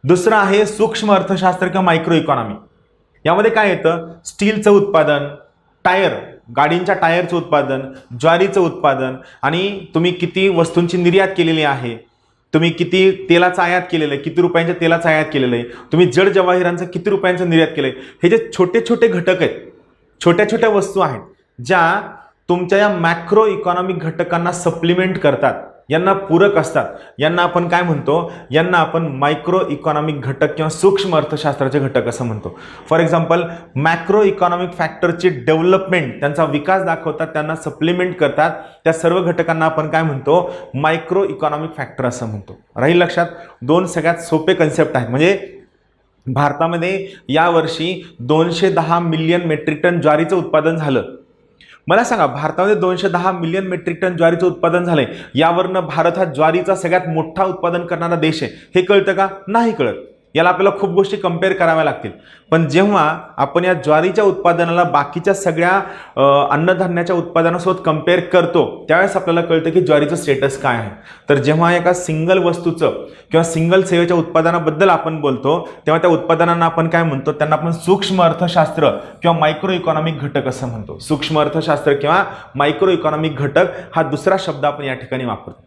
दुसरं आहे सूक्ष्म अर्थशास्त्र किंवा मायक्रो इकॉनॉमी. यामध्ये काय येतं, स्टीलचं उत्पादन, टायर, गाडींच्या टायरचं उत्पादन, ज्वारीचं उत्पादन, आणि तुम्ही किती वस्तूंची निर्यात केलेली आहे, तुम्ही किती तेलाचं आयात केलेलं आहे, किती रुपयांच्या तेलाचं आयात केलेलं आहे, तुम्ही जड जवाहिरांचं किती रुपयांचं निर्यात केलं आहे. हे जे छोटे छोटे घटक आहेत, छोट्या छोट्या वस्तू आहेत ज्या तुमच्या या मॅक्रो इकॉनॉमिक घटकांना सप्लिमेंट करतात, यांना पूरक असतात, यांना आपण काय म्हणतो, यांना आपण मायक्रो इकॉनॉमिक घटक किंवा सूक्ष्म अर्थशास्त्राचे घटक असं म्हणतो. फॉर एक्झाम्पल, मॅक्रो इकॉनॉमिक फॅक्टरची डेव्हलपमेंट, त्यांचा विकास दाखवतात, त्यांना सप्लिमेंट करतात, त्या सर्व घटकांना आपण काय म्हणतो, मायक्रो इकॉनॉमिक फॅक्टर असं म्हणतो. राहील लक्षात. दोन सगळ्यात सोपे कन्सेप्ट आहेत. म्हणजे भारतामध्ये यावर्षी 210 मिलियन मेट्रिक टन ज्वारीचं उत्पादन झालं. मला सांगा, भारतामध्ये 210 मिलियन मेट्रिक टन ज्वारीचं उत्पादन झालंय, यावरनं भारत हा ज्वारीचा सगळ्यात मोठा उत्पादन करणारा देश आहे, हे कळतं का? नाही कळत. याला आपल्याला खूप गोष्टी कंपेअर कराव्या लागतील. पण जेव्हा आपण या ज्वारीच्या उत्पादनाला बाकीच्या सगळ्या अन्नधान्याच्या उत्पादनासोबत कंपेअर करतो, त्यावेळेस आपल्याला कळतं की ज्वारीचं स्टेटस काय आहे. तर जेव्हा एका सिंगल वस्तूचं किंवा सिंगल सेवेच्या उत्पादनाबद्दल आपण बोलतो, तेव्हा त्या उत्पादनांना आपण काय म्हणतो, त्यांना आपण सूक्ष्म अर्थशास्त्र किंवा मायक्रो इकॉनॉमिक घटक असं म्हणतो. सूक्ष्म अर्थशास्त्र किंवा मायक्रो इकॉनॉमिक घटक हा दुसरा शब्द आपण या ठिकाणी वापरतो.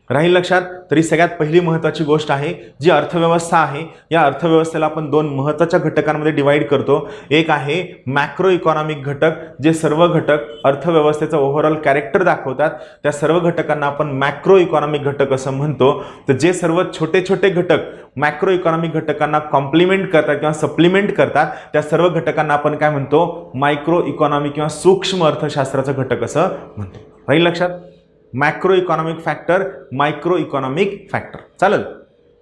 राहील लक्षात. तरी सगळ्यात पहिली महत्त्वाची गोष्ट आहे जी अर्थव्यवस्था आहे, या अर्थव्यवस्थेला आपण दोन महत्त्वाच्या घटकांमध्ये डिवाइड करतो. एक आहे मॅक्रो इकॉनॉमिक घटक, जे सर्व घटक अर्थव्यवस्थेचं ओव्हरऑल कॅरेक्टर दाखवतात, त्या सर्व घटकांना आपण मॅक्रो इकॉनॉमिक घटक असं म्हणतो. तर जे सर्व छोटे छोटे घटक मॅक्रो इकॉनॉमिक घटकांना कॉम्प्लिमेंट करतात किंवा सप्लिमेंट करतात, त्या सर्व घटकांना आपण काय म्हणतो, मायक्रो इकॉनॉमिक किंवा सूक्ष्म अर्थशास्त्राचा घटक असं म्हणतो. राहील लक्षात. Macro economic factor, micro economic factor. चालेल.